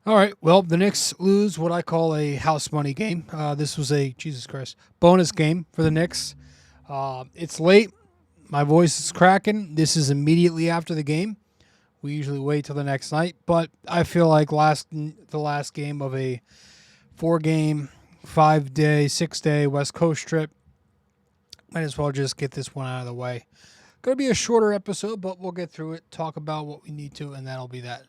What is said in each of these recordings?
All right. Well, the Knicks lose what I call a house money game. This was a Jesus Christ bonus game for the Knicks. It's late. My voice is cracking. This is immediately after the game. We usually wait till the next night, but I feel like the last game of a 4-game, 5-day, 6-day West Coast trip. Might as well just get this one out of the way. Going to be a shorter episode, but we'll get through it, talk about what we need to, and that'll be that.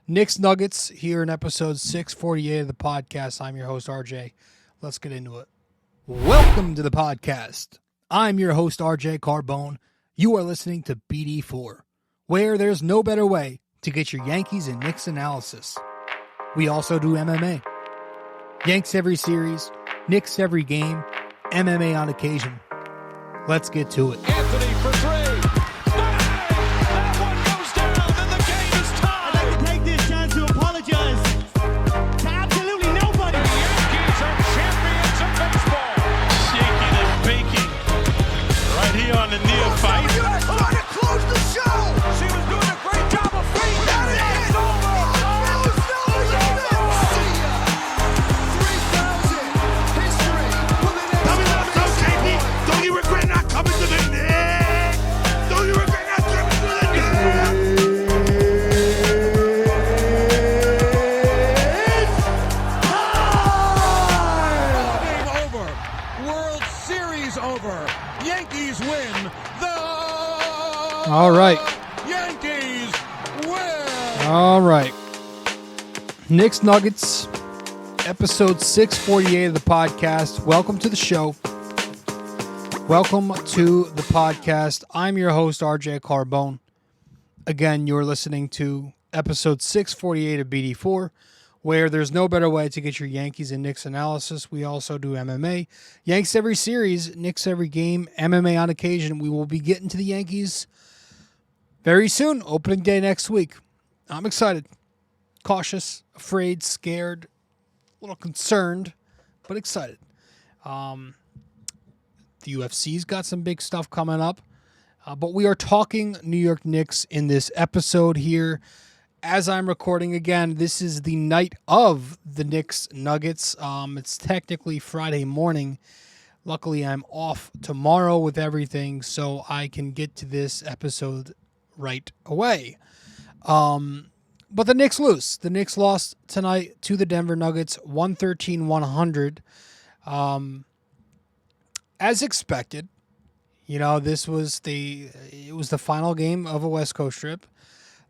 Knicks Nuggets here in episode 648 of the podcast. I'm your host, RJ. Let's get into it. Welcome to the podcast. I'm your host, RJ Carbone. You are listening to BD4, where there's no better way to get your Yankees and Knicks analysis. We also do MMA. Yanks every series, Knicks every game, MMA on occasion. Let's get to it. Anthony for three. That one goes down, and the game is tied. I'd like to take this chance to apologize to absolutely nobody. The Yankees are champions of baseball. Shaking and baking right here on the neophyte. Trying to close the show. She was doing a great job of feeding. That is over. Coming up, so KP, don't you regret not coming to the Knicks? Don't you regret not coming to the Knicks? Game over. World Series over. Yankees win. All right. Yankees win. All right. Knicks Nuggets, episode 648 of the podcast. Welcome to the show. Welcome to the podcast. I'm your host, RJ Carbone. Again, you're listening to episode 648 of BD4, where there's no better way to get your Yankees and Knicks analysis. We also do MMA. Yanks every series, Knicks every game, MMA on occasion. We will be getting to the Yankees very soon. Opening day next week. I'm excited. Cautious, afraid, scared, a little concerned, but excited. The UFC's got some big stuff coming up, but we are talking New York Knicks in this episode here. As I'm recording again, this is the night of the Knicks Nuggets. It's technically Friday morning. Luckily, I'm off tomorrow with everything, so I can get to this episode right away. But the Knicks lose. The Knicks lost tonight to the Denver Nuggets, 113-100. As expected, it was the final game of a West Coast trip.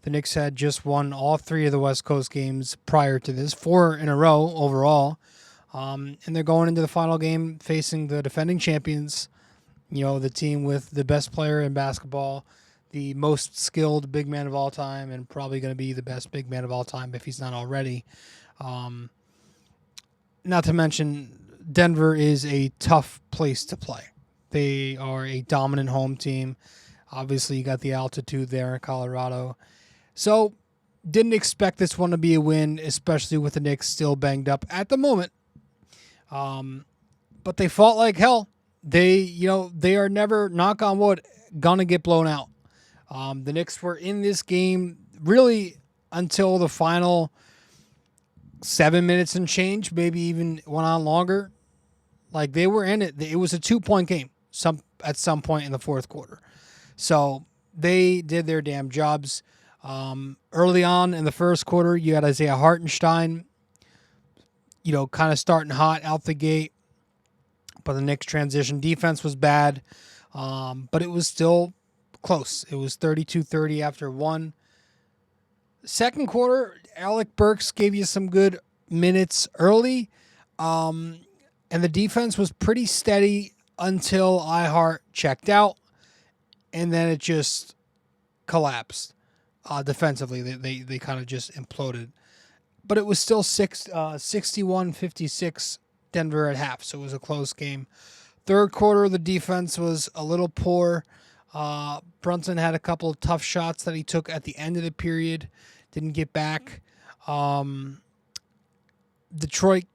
The Knicks had just won all 3 of the West Coast games prior to this, 4 in a row overall. And they're going into the final game facing the defending champions, the team with the best player in basketball, the most skilled big man of all time, and probably going to be the best big man of all time if he's not already. Not to mention, Denver is a tough place to play. They are a dominant home team. Obviously, you got the altitude there in Colorado. So, didn't expect this one to be a win, especially with the Knicks still banged up at the moment. But they fought like hell. They are never, knock on wood, gonna get blown out. The Knicks were in this game really until the final 7 minutes and change, maybe even went on longer. Like, they were in it. It was a 2-point game at some point in the fourth quarter. So they did their damn jobs. Early on in the first quarter, you had Isaiah Hartenstein, kind of starting hot out the gate. But the Knicks transition defense was bad. But it was still close. It was 32-30 after 1. Second quarter, Alec Burks gave you some good minutes early. And the defense was pretty steady until iHart checked out. And then it just collapsed. Defensively, they kind of just imploded. But it was still 61-56 Denver at half, so it was a close game. Third quarter, the defense was a little poor. Brunson had a couple of tough shots that he took at the end of the period. Didn't get back. The Detroit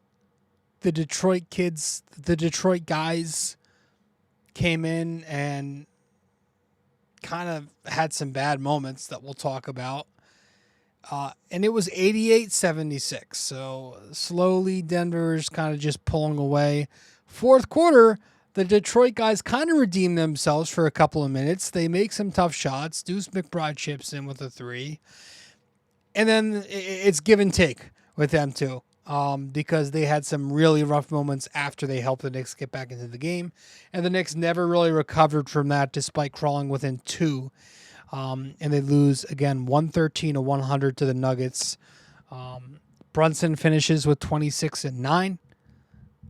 kids, the Detroit guys came in and kind of had some bad moments that we'll talk about. And it was 88-76. So slowly Denver's kind of just pulling away. Fourth quarter, the Detroit guys kind of redeem themselves for a couple of minutes. They make some tough shots. Deuce McBride chips in with a three. And then it's give and take with them too, because they had some really rough moments after they helped the Knicks get back into the game. And the Knicks never really recovered from that despite crawling within two. And they lose, again, 113-100 to the Nuggets. Brunson finishes with 26 and 9.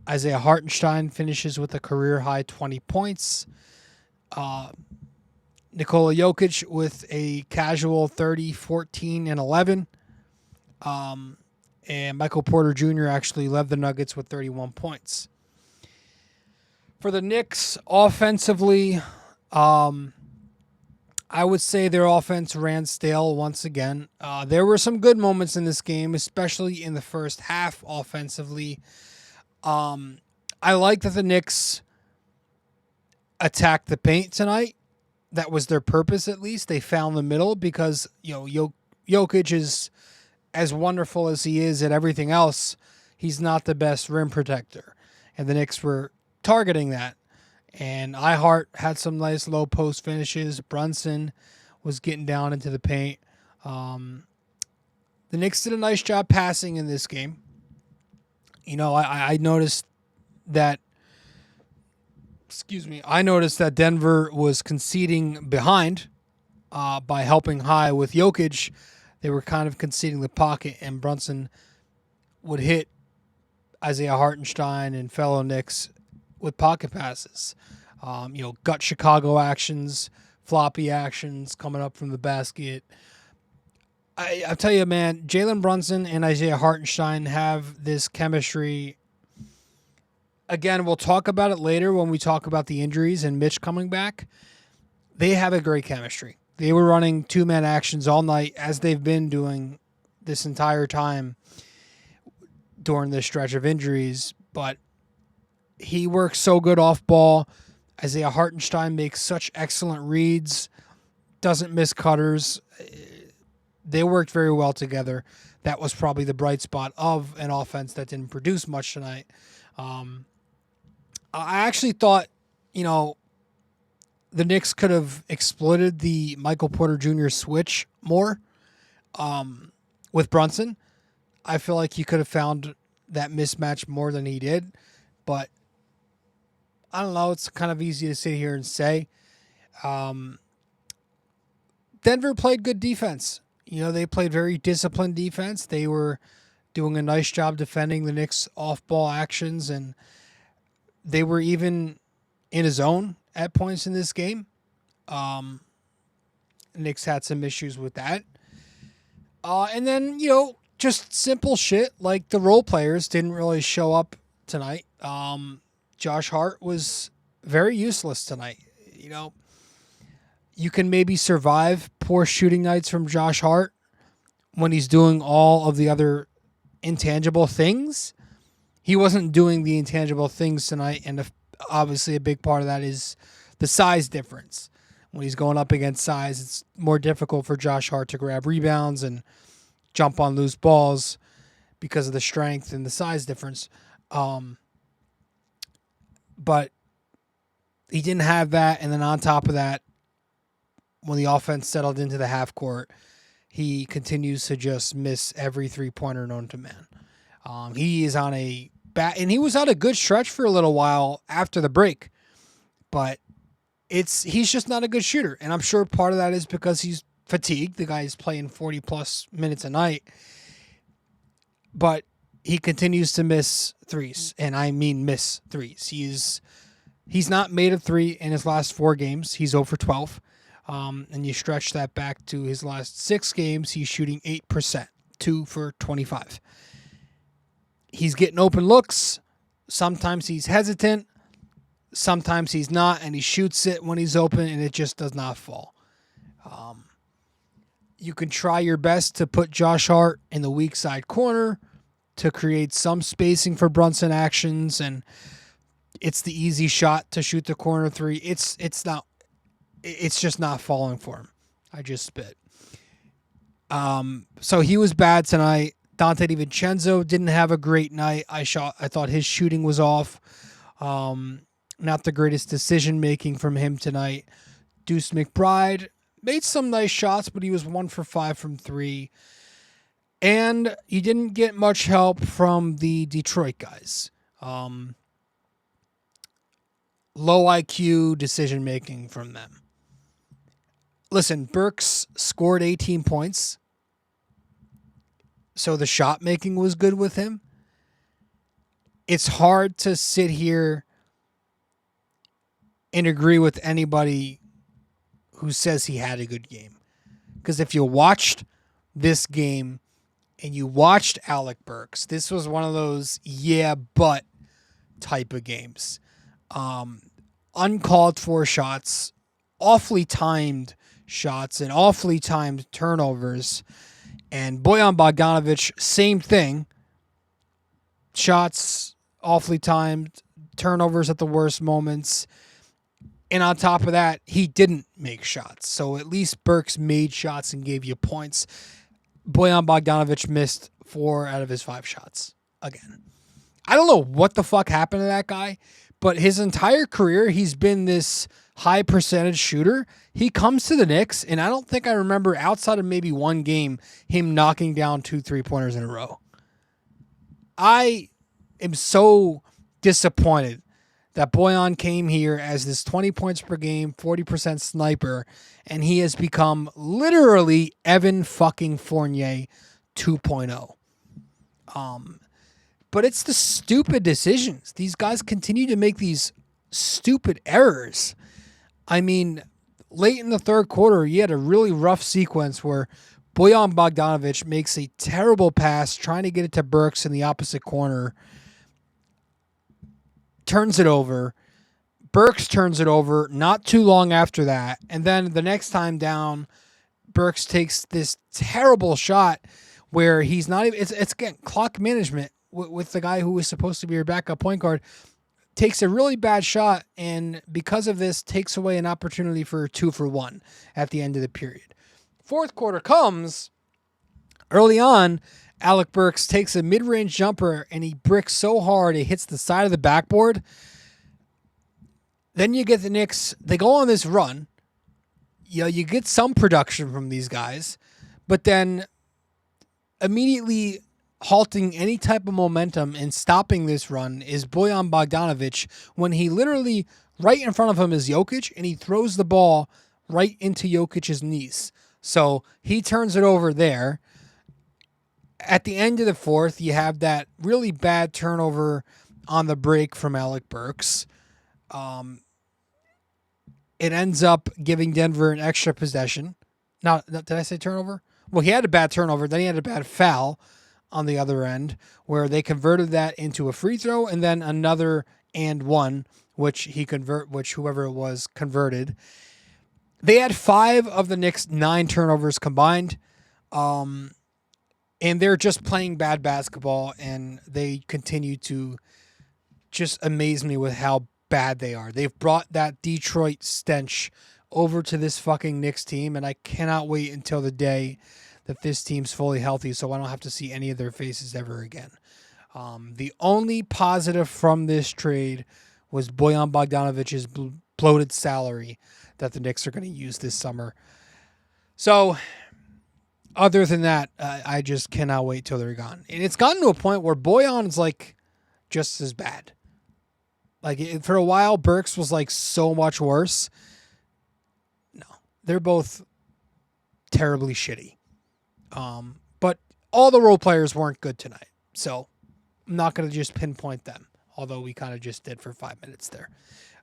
Isaiah Hartenstein finishes with a career-high 20 points. Nikola Jokic with a casual 30, 14, and 11. And Michael Porter Jr. actually led the Nuggets with 31 points. For the Knicks, offensively, I would say their offense ran stale once again. There were some good moments in this game, especially in the first half offensively. I like that the Knicks attacked the paint tonight. That was their purpose, at least. They found the middle because, Jokic is as wonderful as he is at everything else. He's not the best rim protector. And the Knicks were targeting that. And iHart had some nice low post finishes. Brunson was getting down into the paint. The Knicks did a nice job passing in this game. I noticed that. I noticed that Denver was conceding behind by helping high with Jokic. They were kind of conceding the pocket, and Brunson would hit Isaiah Hartenstein and fellow Knicks with pocket passes. Gut Chicago actions, floppy actions coming up from the basket. I'll tell you, man, Jalen Brunson and Isaiah Hartenstein have this chemistry. Again, we'll talk about it later when we talk about the injuries and Mitch coming back. They have a great chemistry. They were running two-man actions all night, as they've been doing this entire time during this stretch of injuries. But he works so good off ball. Isaiah Hartenstein makes such excellent reads, doesn't miss cutters. They worked very well together. That was probably the bright spot of an offense that didn't produce much tonight. I actually thought, the Knicks could have exploited the Michael Porter Jr. switch more with Brunson. I feel like he could have found that mismatch more than he did. But I don't know. It's kind of easy to sit here and say. Denver played good defense. They played very disciplined defense. They were doing a nice job defending the Knicks' off-ball actions, and they were even in a zone at points in this game. Knicks had some issues with that. And then, just simple shit like the role players didn't really show up tonight. Josh Hart was very useless tonight. You can maybe survive poor shooting nights from Josh Hart when he's doing all of the other intangible things. He wasn't doing the intangible things tonight, and obviously a big part of that is the size difference. When he's going up against size, it's more difficult for Josh Hart to grab rebounds and jump on loose balls because of the strength and the size difference. But he didn't have that, and then on top of that, when the offense settled into the half court, he continues to just miss every three-pointer known to man. He is on a and he was on a good stretch for a little while after the break, but he's just not a good shooter, and I'm sure part of that is because he's fatigued. The guy's playing 40-plus minutes a night, but he continues to miss threes, and I mean miss threes. He's not made a three in his last 4 games. He's 0 for 12. And you stretch that back to his last 6 games, he's shooting 8%, 2 for 25. He's getting open looks. Sometimes he's hesitant. Sometimes he's not, and he shoots it when he's open, and it just does not fall. You can try your best to put Josh Hart in the weak side corner to create some spacing for Brunson actions, and it's the easy shot to shoot the corner three. It's just not falling for him. I just spit. So he was bad tonight. Dante DiVincenzo didn't have a great night. I thought his shooting was off. Not the greatest decision making from him tonight. Deuce McBride made some nice shots, but he was 1 for 5 from 3. And you didn't get much help from the Detroit guys. Low IQ decision making from them. Listen, Burks scored 18 points. So the shot making was good with him. It's hard to sit here and agree with anybody who says he had a good game. Because if you watched this game and you watched Alec Burks, this was one of those yeah, but type of games. Uncalled for shots, awfully timed shots, and awfully timed turnovers. And Bojan Bogdanovic, same thing. Shots, awfully timed, turnovers at the worst moments. And on top of that, he didn't make shots. So at least Burks made shots and gave you points. Bojan Bogdanovic missed 4 out of his 5 shots again. I don't know what the fuck happened to that guy, but his entire career, he's been this high percentage shooter. He comes to the Knicks, and I don't think I remember, outside of maybe one game, him knocking down 2 3-pointers in a row. I am so disappointed that Bojan came here as this 20 points per game, 40% sniper, and he has become literally Evan fucking Fournier 2.0. But it's the stupid decisions. These guys continue to make these stupid errors. I mean, late in the third quarter, you had a really rough sequence where Bojan Bogdanovic makes a terrible pass trying to get it to Burks in the opposite corner. Turns it over. Burks turns it over not too long after that. And then the next time down, Burks takes this terrible shot where he's not even, it's again, clock management with the guy who was supposed to be your backup point guard. Takes a really bad shot, and because of this, takes away an opportunity for 2 for 1 at the end of the period. Fourth quarter comes. Early on, Alec Burks takes a mid-range jumper, and he bricks so hard it hits the side of the backboard. Then you get the Knicks. They go on this run. You get some production from these guys, but then immediately halting any type of momentum and stopping this run is Bojan Bogdanovic, when he literally, right in front of him is Jokic, and he throws the ball right into Jokic's knees. So he turns it over there. At the end of the fourth, you have that really bad turnover on the break from Alec Burks. It ends up giving Denver an extra possession. Now, did I say turnover? Well, he had a bad turnover. Then he had a bad foul on the other end, where they converted that into a free throw, and then another and one, which whoever it was converted. They had 5 of the Knicks' 9 turnovers combined, and they're just playing bad basketball, and they continue to just amaze me with how bad they are. They've brought that Detroit stench over to this fucking Knicks team, and I cannot wait until the day that this team's fully healthy so I don't have to see any of their faces ever again. The only positive from this trade was Bojan Bogdanovic's bloated salary that the Knicks are going to use this summer. So, other than that, I just cannot wait till they're gone. And it's gotten to a point where Bojan's like just as bad. Like, for a while, Burks was like so much worse. No, they're both terribly shitty. But all the role players weren't good tonight, so I'm not going to just pinpoint them, although we kind of just did for 5 minutes there.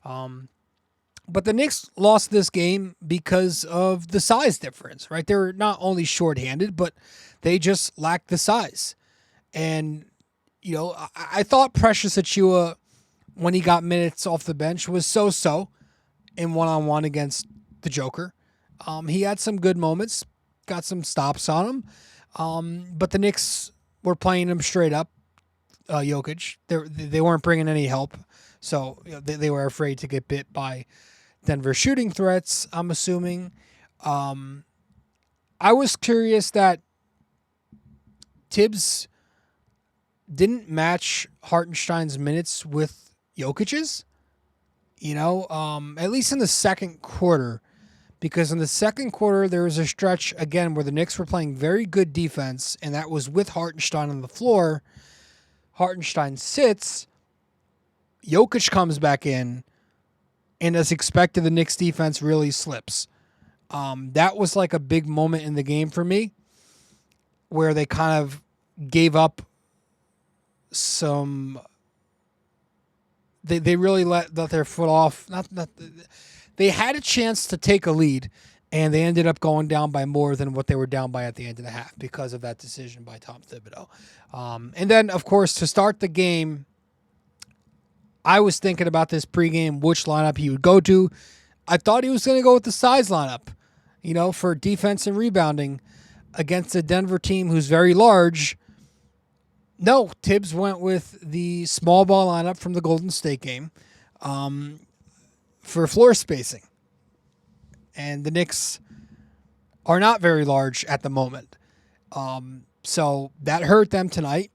But the Knicks lost this game because of the size difference, right? They were not only shorthanded, but they just lacked the size. And, you know, I thought Precious Achiuwa, when he got minutes off the bench, was so-so in one-on-one against the Joker. He had some good moments, got some stops on him. But the Knicks were playing him straight up. Jokic, they weren't bringing any help, so they were afraid to get bit by Denver shooting threats, I'm assuming. I was curious that Tibbs didn't match Hartenstein's minutes with Jokic's, at least in the second quarter. Because in the second quarter, there was a stretch, again, where the Knicks were playing very good defense, and that was with Hartenstein on the floor. Hartenstein sits, Jokic comes back in, and as expected, the Knicks defense really slips. That was like a big moment in the game for me, where they kind of gave up some. They really let their foot off. They had a chance to take a lead, and they ended up going down by more than what they were down by at the end of the half because of that decision by Tom Thibodeau. And then, of course, to start the game, I was thinking about this pregame, which lineup he would go to. I thought he was going to go with the size lineup, for defense and rebounding against a Denver team who's very large. No, Tibbs went with the small ball lineup from the Golden State game for floor spacing. And the Knicks are not very large at the moment. So that hurt them tonight.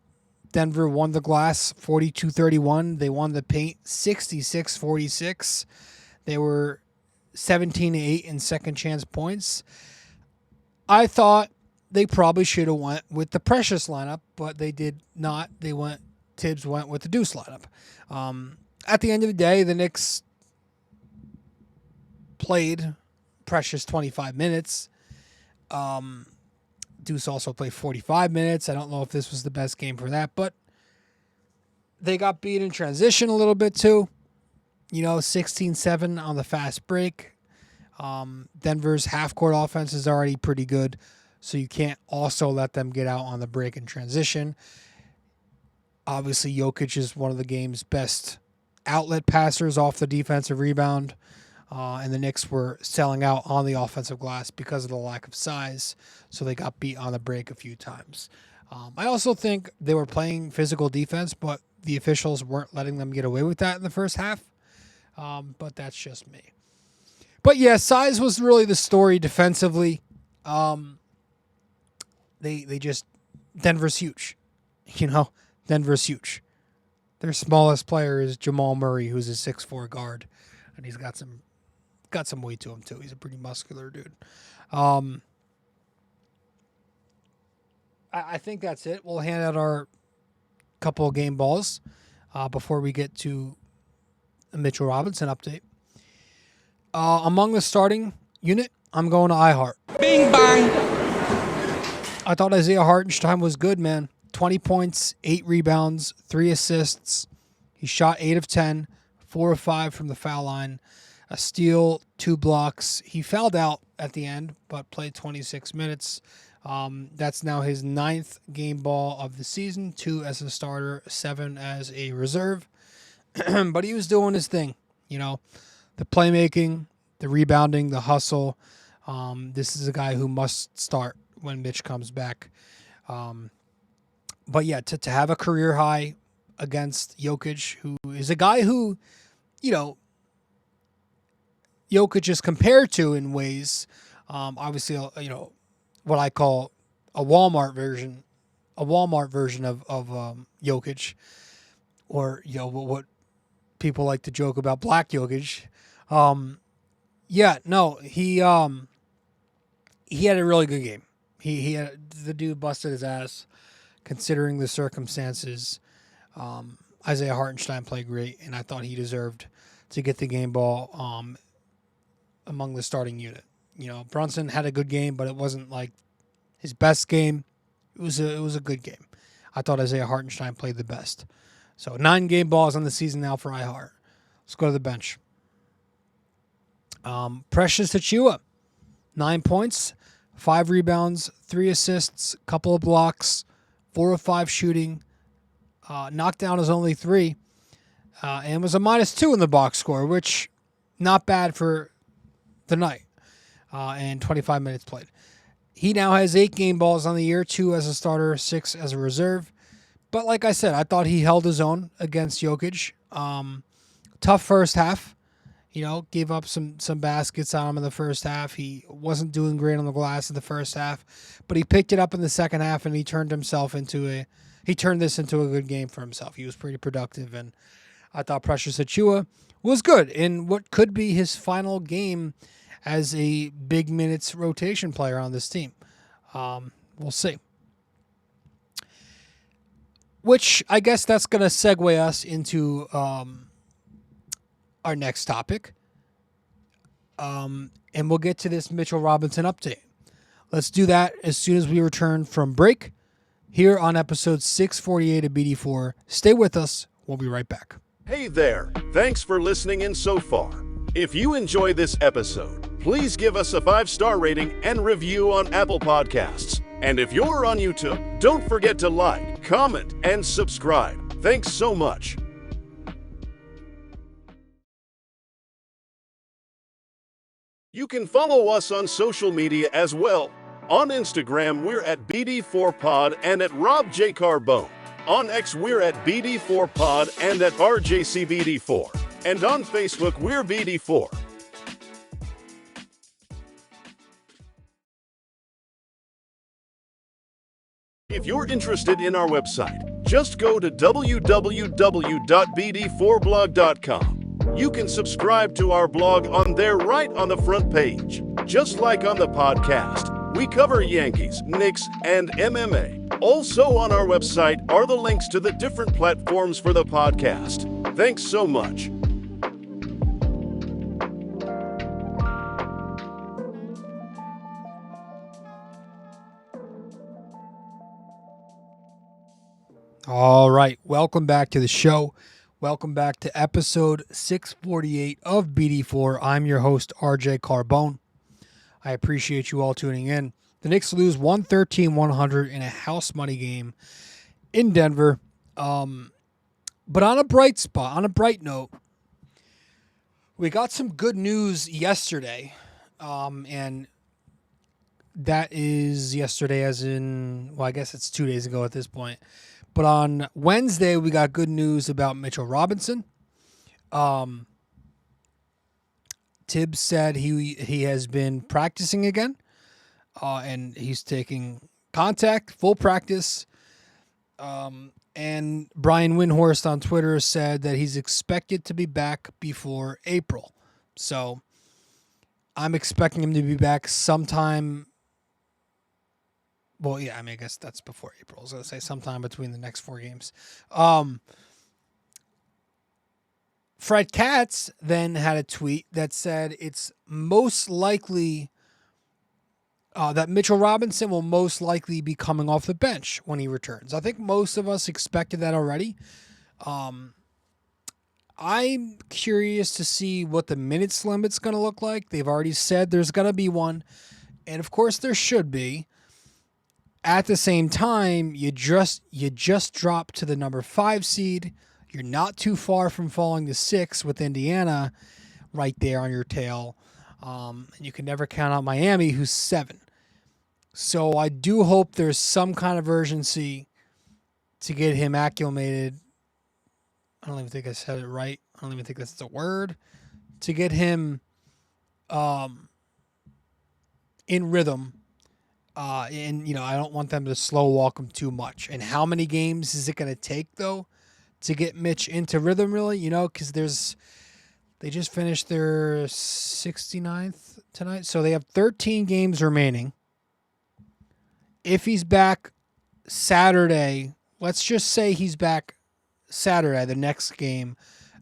Denver won the glass 42-31. They won the paint 66-46. They were 17-8 in second chance points. I thought they probably should have went with the Precious lineup, but they did not. Tibbs went with the Deuce lineup. At the end of the day, the Knicks played Precious 25 minutes. Deuce also played 45 minutes. I don't know if this was the best game for that, but they got beat in transition a little bit too. 16-7 on the fast break. Denver's half-court offense is already pretty good, so you can't also let them get out on the break in transition. Obviously, Jokic is one of the game's best outlet passers off the defensive rebound, and the Knicks were selling out on the offensive glass because of the lack of size, so they got beat on the break a few times. I also think they were playing physical defense, but the officials weren't letting them get away with that in the first half, but that's just me. But yeah, size was really the story defensively. Denver's huge. Denver's huge. Their smallest player is Jamal Murray, who's a 6'4" guard, and he's got some weight to him too. He's a pretty muscular dude. I think that's it. We'll hand out our couple of game balls before we get to a Mitchell Robinson update. Among the starting unit, I'm going to iHart. Bing bang. I thought Isaiah Hartenstein was good, man. 20 points, 8 rebounds, 3 assists. He shot 8 of 10, 4 of 5 from the foul line, a steal, 2 blocks. He fouled out at the end, but played 26 minutes. That's now his 9th game ball of the season, 2 as a starter, 7 as a reserve. But he was doing his thing, the playmaking, the rebounding, the hustle. This is a guy who must start when Mitch comes back. But yeah, to have a career high against Jokic, who is a guy who, Jokic is compared to in ways, obviously, what I call a Walmart version of Jokic, or, what people like to joke about Black Jokic. He had a really good game. The dude busted his ass considering the circumstances. Isaiah Hartenstein played great, and I thought he deserved to get the game ball among the starting unit. Brunson had a good game, but it wasn't like his best game. It was a good game. I thought Isaiah Hartenstein played the best. So 9 game balls on the season now for iHart. Let's go to the bench. Precious Achiuwa, 9 points, 5 rebounds, 3 assists, couple of blocks, 4 of 5 shooting, knocked down his only 3, and was a -2 in the box score, which not bad for the night, and 25 minutes played. He now has 8 game balls on the year, 2 as a starter, 6 as a reserve. But like I said, I thought he held his own against Jokic. Tough first half. Gave up some baskets on him in the first half. He wasn't doing great on the glass in the first half, but he picked it up in the second half and he turned this into a good game for himself. He was pretty productive, and I thought Precious Achiuwa was good in what could be his final game as a big minutes rotation player on this team. We'll see. Which I guess that's going to segue us into our next topic. And we'll get to this Mitchell Robinson update. Let's do that as soon as we return from break here on episode 648 of BD4. Stay with us. We'll be right back. Hey there, thanks for listening in so far. If you enjoy this episode, please give us a 5-star rating and review on Apple Podcasts. And if you're on YouTube, don't forget to like, comment, and subscribe. Thanks so much. You can follow us on social media as well. On Instagram, we're at BD4Pod and at Rob J. Carbone. On X, we're at BD4Pod and at RJCBD4. And on Facebook, we're BD4. If you're interested in our website, just go to www.bd4blog.com. You can subscribe to our blog on there right on the front page. Just like on the podcast, we cover Yankees, Knicks, and MMA. Also on our website are the links to the different platforms for the podcast. Thanks so much. All right. Welcome back to the show. Welcome back to episode 648 of BD4. I'm your host, RJ Carbone. I appreciate you all tuning in. The Knicks lose 113-100 in a house money game in Denver. But on a bright note, we got some good news yesterday. And that is yesterday as in, well, I guess it's 2 days ago at this point. But on Wednesday, we got good news about Mitchell Robinson. Tibbs said he has been practicing again, and he's taking contact, full practice. And Brian Windhorst on Twitter said that he's expected to be back before April. So I'm expecting him to be back sometime. Well, yeah, I guess that's before April. I was going to say sometime between the next 4 games. Fred Katz then had a tweet that said it's most likely that Mitchell Robinson will most likely be coming off the bench when he returns. I think most of us expected that already. I'm curious to see what the minutes limit's going to look like. They've already said there's going to be one, and of course there should be. At the same time, you just dropped to the number 5 seed. You're not too far from falling to 6 with Indiana right there on your tail. And you can never count out Miami, who's 7. So I do hope there's some kind of urgency to get him acclimated. I don't even think I said it right. I don't even think that's a word. To get him in rhythm. And, I don't want them to slow walk him too much. And how many games is it going to take, though, to get Mitch into rhythm, really? Because they just finished their 69th tonight. So they have 13 games remaining. If he's back Saturday, let's just say he's back Saturday, the next game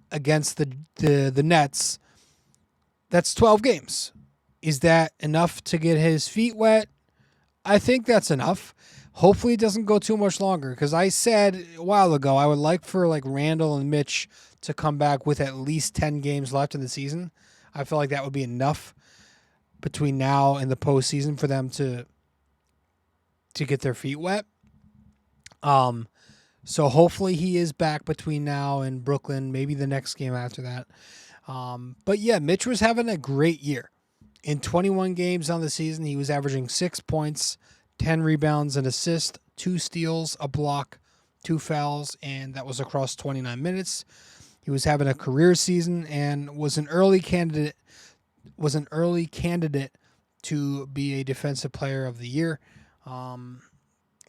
against the Nets, that's 12 games. Is that enough to get his feet wet? I think that's enough. Hopefully it doesn't go too much longer, because I said a while ago I would like for Randall and Mitch to come back with at least 10 games left in the season. I feel like that would be enough between now and the postseason for them to get their feet wet. So hopefully he is back between now and Brooklyn, maybe the next game after that. But yeah, Mitch was having a great year. In 21 games on the season, he was averaging 6 points, 10 rebounds, an assist, 2 steals, a block, 2 fouls, and that was across 29 minutes. He was having a career season and was an early candidate to be a defensive player of the year. And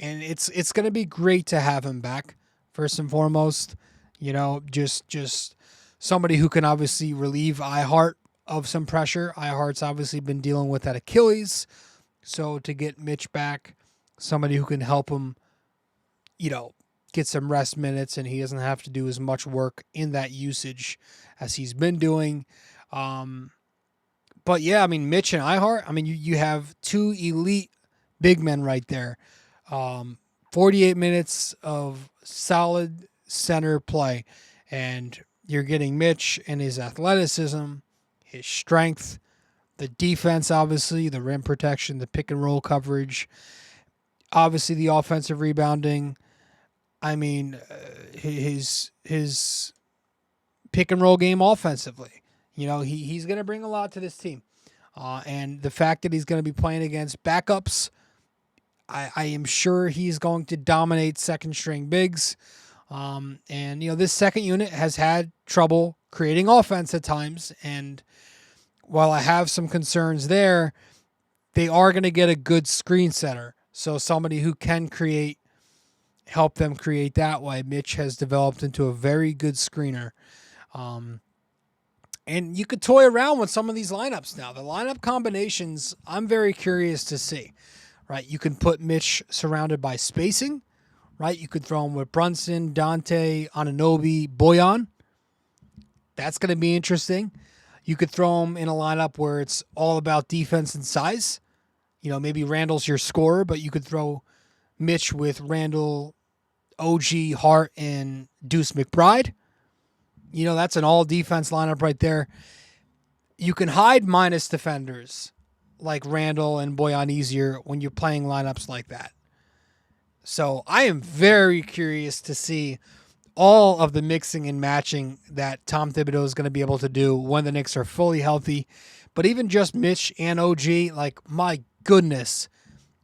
it's going to be great to have him back. First and foremost, just somebody who can obviously relieve iHart of some pressure. iHart's obviously been dealing with that Achilles. So to get Mitch back, somebody who can help him, get some rest minutes, and he doesn't have to do as much work in that usage as he's been doing. But yeah, Mitch and iHart, you have two elite big men right there. 48 minutes of solid center play, and you're getting Mitch and his athleticism, his strength, the defense, obviously, the rim protection, the pick and roll coverage, obviously the offensive rebounding. His pick and roll game offensively. He's going to bring a lot to this team. And the fact that he's going to be playing against backups, I am sure he's going to dominate second string bigs. This second unit has had trouble creating offense at times. And while I have some concerns there, they are going to get a good screen setter. So somebody who can help them create that way. Mitch has developed into a very good screener. And you could toy around with some of these lineups now. The lineup combinations, I'm very curious to see. Right, you can put Mitch surrounded by spacing. Right, you could throw him with Brunson, Dante, Anunoby, Bojan. That's going to be interesting. You could throw him in a lineup where it's all about defense and size. Maybe Randall's your scorer, but you could throw Mitch with Randall, OG, Hart, and Deuce McBride. That's an all-defense lineup right there. You can hide minus defenders like Randall and Bojan easier when you're playing lineups like that. So I am very curious to see all of the mixing and matching that Tom Thibodeau is going to be able to do when the Knicks are fully healthy. But even just Mitch and OG, my goodness,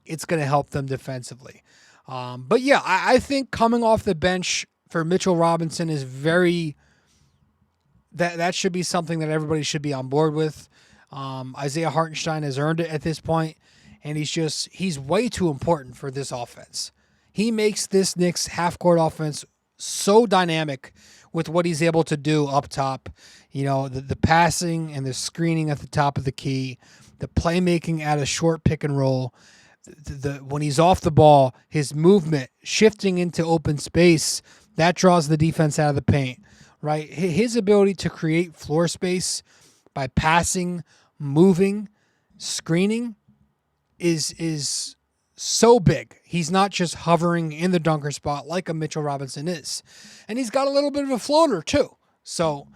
it's going to help them defensively. But yeah, I think coming off the bench for Mitchell Robinson is that should be something that everybody should be on board with. Isaiah Hartenstein has earned it at this point, and he's way too important for this offense. He makes this Knicks half-court offense so dynamic with what he's able to do up top. The passing and the screening at the top of the key, the playmaking at a short pick and roll, when he's off the ball, his movement, shifting into open space, that draws the defense out of the paint. Right? His ability to create floor space by passing, moving, screening is so big. He's not just hovering in the dunker spot like a Mitchell Robinson is. And he's got a little bit of a floater too. So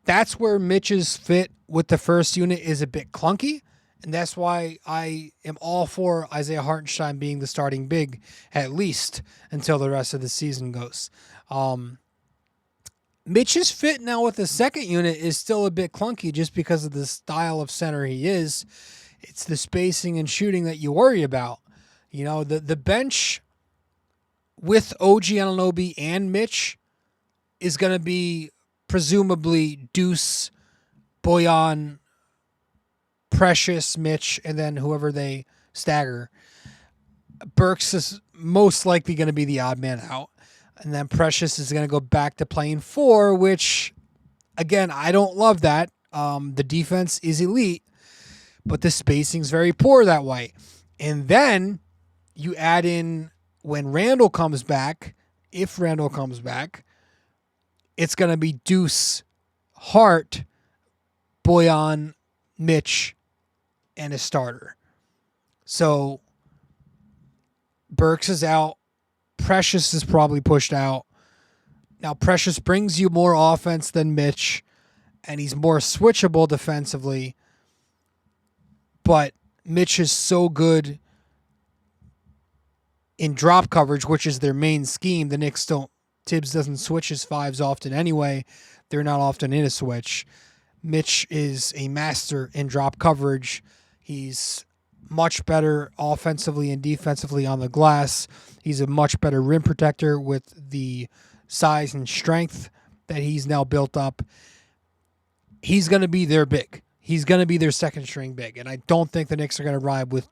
that's where Mitch's fit with the first unit is a bit clunky. And that's why I am all for Isaiah Hartenstein being the starting big, at least until the rest of the season goes. Mitch's fit now with the second unit is still a bit clunky just because of the style of center he is. It's the spacing and shooting that you worry about. The bench with OG Anunoby and Mitch is going to be presumably Deuce, Bojan, Precious, Mitch, and then whoever they stagger. Burks is most likely going to be the odd man out. And then Precious is going to go back to playing 4, which, again, I don't love that. The defense is elite, but the spacing's very poor that way. And then you add in when Randall comes back, if Randall comes back, it's going to be Deuce, Hart, Bojan, Mitch, and a starter. So Burks is out. Precious is probably pushed out. Now, Precious brings you more offense than Mitch, and he's more switchable defensively. But Mitch is so good in drop coverage, which is their main scheme. The Knicks Tibbs doesn't switch his fives often anyway. They're not often in a switch. Mitch is a master in drop coverage. He's much better offensively and defensively on the glass. He's a much better rim protector with the size and strength that he's now built up, he's going to be their big. He's going to be their second string big. And I don't think the Knicks are going to ride with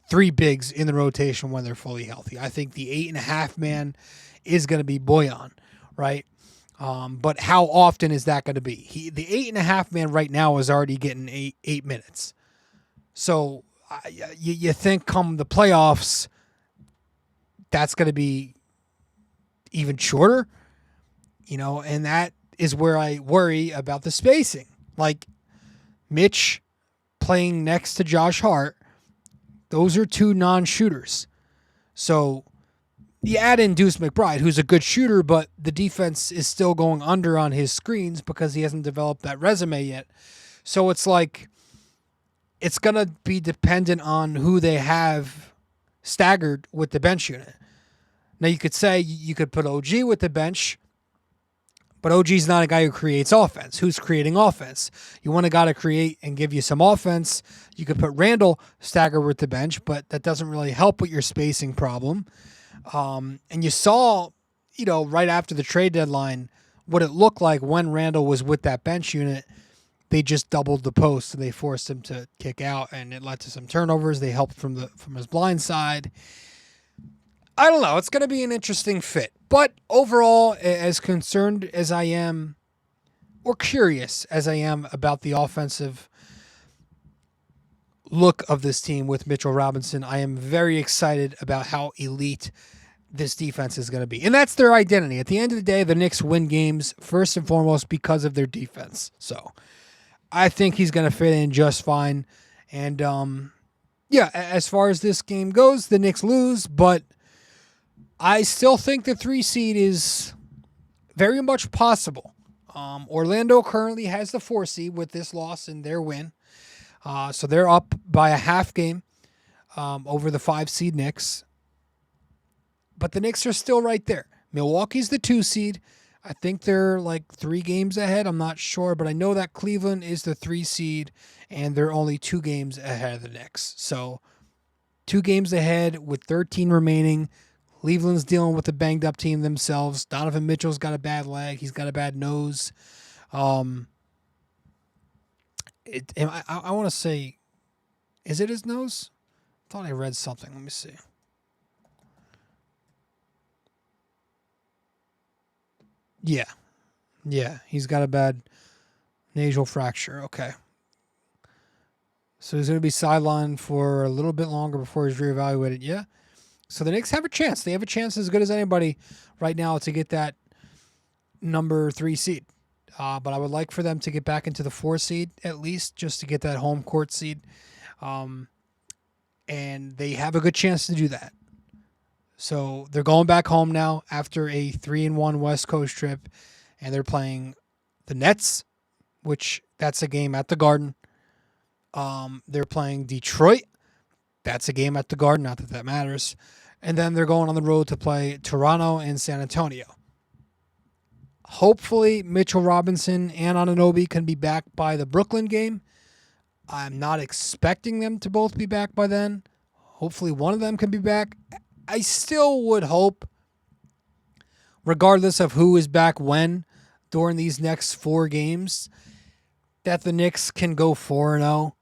three bigs in the rotation when they're fully healthy. I think the 8.5 man is going to be Bojan, right? But how often is that going to be? The 8.5 man right now is already getting eight minutes. So you think come the playoffs, that's going to be even shorter, and that is where I worry about the spacing. Like Mitch playing next to Josh Hart, those are two non-shooters. So you add in Deuce McBride, who's a good shooter, but the defense is still going under on his screens because he hasn't developed that resume yet. So it's like it's going to be dependent on who they have staggered with the bench unit. Now, you could say you could put OG with the bench, but OG's not a guy who creates offense. Who's creating offense? You want a guy to create and give you some offense. You could put Randall staggered with the bench, but that doesn't really help with your spacing problem. And you saw, right after the trade deadline, what it looked like when Randall was with that bench unit. They just doubled the post and they forced him to kick out, and it led to some turnovers. They helped from his blind side. I don't know. It's going to be an interesting fit. But overall, as concerned as I am, or curious as I am about the offensive look of this team with Mitchell Robinson, I am very excited about how elite this defense is going to be. And that's their identity. At the end of the day, the Knicks win games first and foremost because of their defense. So I think he's going to fit in just fine. And, as far as this game goes, the Knicks lose, but I still think the 3 seed is very much possible. Orlando currently has the 4 seed with this loss and their win. So they're up by a half game over the 5 seed Knicks. But the Knicks are still right there. Milwaukee's the 2 seed. I think they're like 3 games ahead. I'm not sure, but I know that Cleveland is the 3 seed, and they're only 2 games ahead of the Knicks. So 2 games ahead with 13 remaining. Cleveland's dealing with a banged-up team themselves. Donovan Mitchell's got a bad leg. He's got a bad nose. I want to say, is it his nose? I thought I read something. Let me see. Yeah, he's got a bad nasal fracture. Okay. So he's going to be sidelined for a little bit longer before he's reevaluated. Yeah. So the Knicks have a chance. They have a chance as good as anybody right now to get that number 3 seed. But I would like for them to get back into the 4 seed at least, just to get that home court seed. And they have a good chance to do that. So they're going back home now after a 3-1 West Coast trip, and they're playing the Nets, which that's a game at the Garden. They're playing Detroit. That's a game at the Garden, not that that matters. And then they're going on the road to play Toronto and San Antonio. Hopefully, Mitchell Robinson and Anunoby can be back by the Brooklyn game. I'm not expecting them to both be back by then. Hopefully, one of them can be back. I still would hope, regardless of who is back when during these next 4 games, that the Knicks can go 4-0.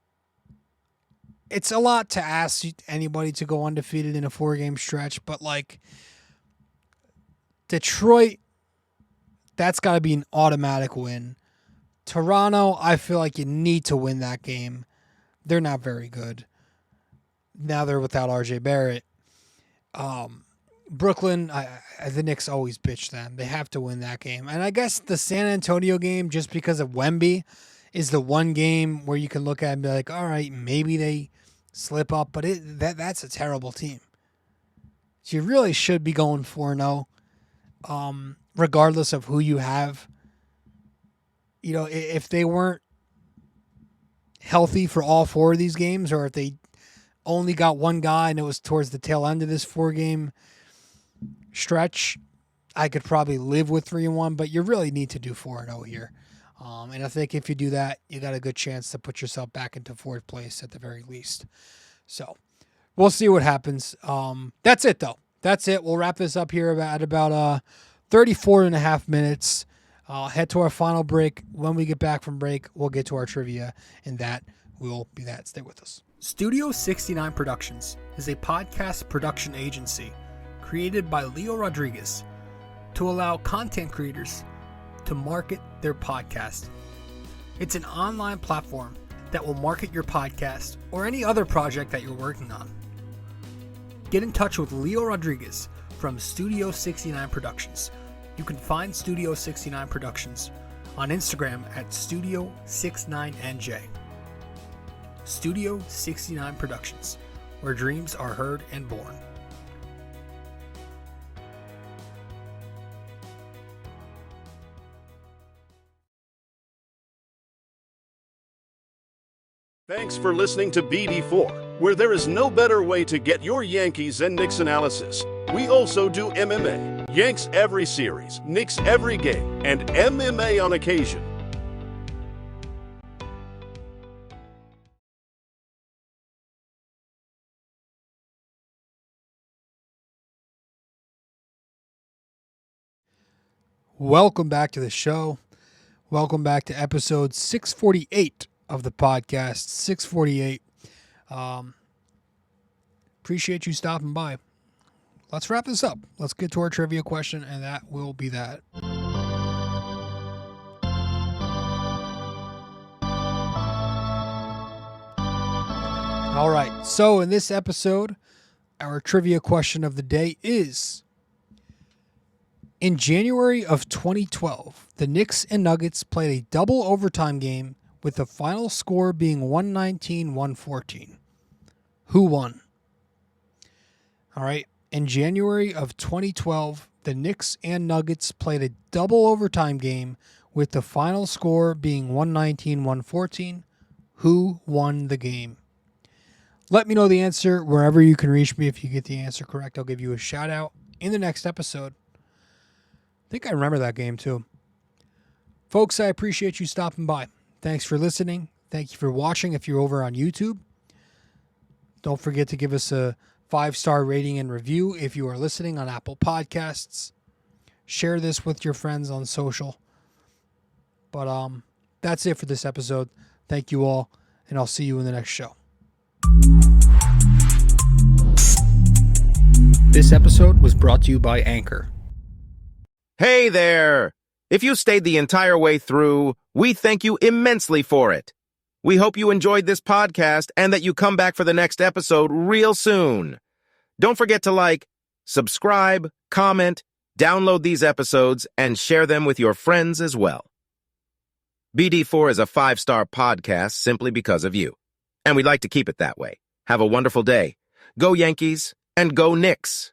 It's a lot to ask anybody to go undefeated in a 4-game stretch, but like Detroit, that's got to be an automatic win. Toronto, I feel like you need to win that game. They're not very good. Now they're without RJ Barrett. Brooklyn, the Knicks always bitch them. They have to win that game. And I guess the San Antonio game, just because of Wemby, is the one game where you can look at and be like, all right, maybe they slip up, but that's a terrible team. So you really should be going 4-0, regardless of who you have. You know, if they weren't healthy for all 4 of these games, or if they only got one guy and it was towards the tail end of this 4-game stretch, I could probably live with 3-1, but you really need to do 4-0 here. And I think if you do that, you got a good chance to put yourself back into 4th place at the very least. So we'll see what happens. That's it, though. That's it. We'll wrap this up here at about 34 and a half minutes. Head to our final break. When we get back from break, we'll get to our trivia, and that will be that. Stay with us. Studio 69 Productions is a podcast production agency created by Leo Rodriguez to allow content creators to market their podcast. It's an online platform that will market your podcast or any other project that you're working on. Get in touch with Leo Rodriguez from Studio 69 Productions. You can find Studio 69 Productions on Instagram at Studio69NJ. Studio 69 Productions, where dreams are heard and born. Thanks for listening to BD4, where there is no better way to get your Yankees and Knicks analysis. We also do MMA, Yanks every series, Knicks every game, and MMA on occasion. Welcome back to the show. Welcome back to episode 648 of the podcast. 648. Appreciate you stopping by. Let's wrap this up. Let's get to our trivia question, and that will be that. All right. So in this episode, our trivia question of the day is: in January of 2012, the Knicks and Nuggets played a double overtime game with the final score being 119-114. Who won? All right. In January of 2012, the Knicks and Nuggets played a double overtime game with the final score being 119-114. Who won the game? Let me know the answer wherever you can reach me. If you get the answer correct, I'll give you a shout out in the next episode. I think I remember that game too. Folks, I appreciate you stopping by. Thanks for listening. Thank you for watching if you're over on YouTube. Don't forget to give us a 5-star rating and review if you are listening on Apple Podcasts. Share this with your friends on social. But that's it for this episode. Thank you all, and I'll see you in the next show. This episode was brought to you by Anchor. Hey there! If you stayed the entire way through, we thank you immensely for it. We hope you enjoyed this podcast and that you come back for the next episode real soon. Don't forget to like, subscribe, comment, download these episodes, and share them with your friends as well. BD4 is a 5-star podcast simply because of you, and we'd like to keep it that way. Have a wonderful day. Go Yankees and go Knicks!